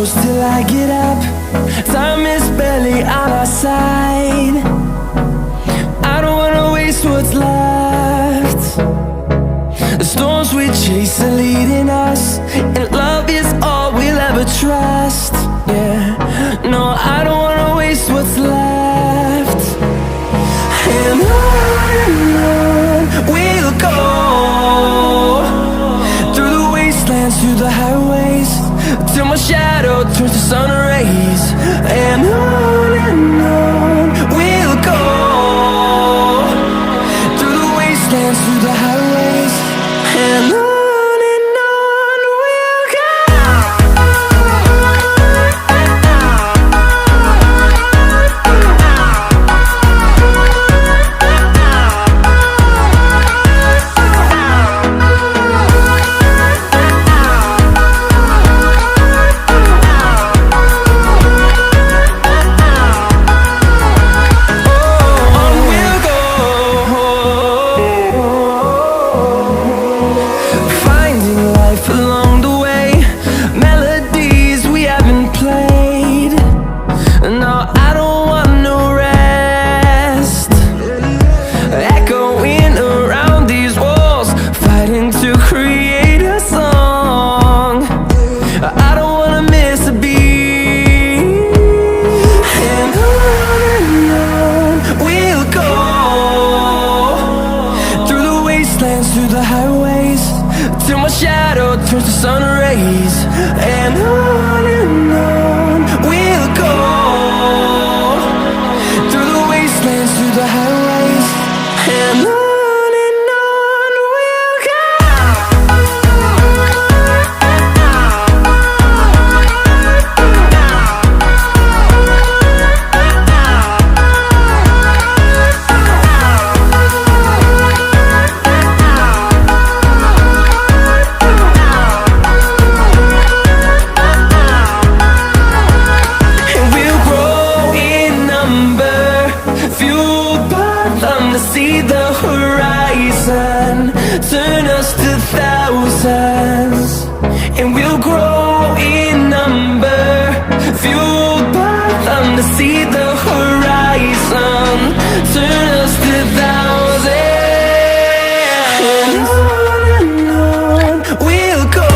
close till I get up. Time is barely on our side. I don't wanna waste what's left. The storms we chase are leading us, and love is all we'll ever trust. Yeah, no, I don't wanna waste what's left. And on we'll go, through the wastelands, through the highways, till my shadow turns to sun rays. And on we'll go, through the wastelands, through the highways, and on we'll go. Through the highways, till my shadow turns to sun rays. And on we'll go, through the wastelands, through the highways, and on we'll go. See the horizon, turn us to thousands, and we'll grow in number, fueled by them. To see the horizon, turn us to thousands, and on we'll go,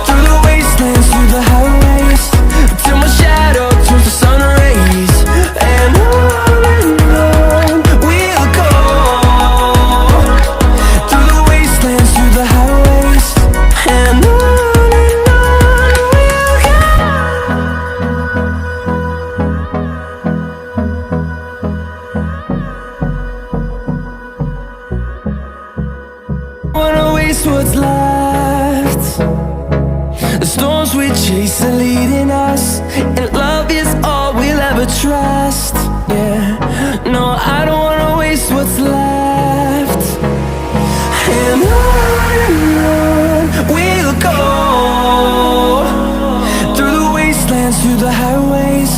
through the wastelands, through the highways, till my shadow turns to sun rays. And what's left. The storms we chase are leading us, and love is all we'll ever trust. Yeah, no, I don't wanna waste what's left. And on we'll go, through the wastelands, through the highways,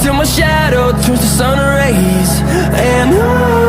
till my shadow turns to sun rays. And on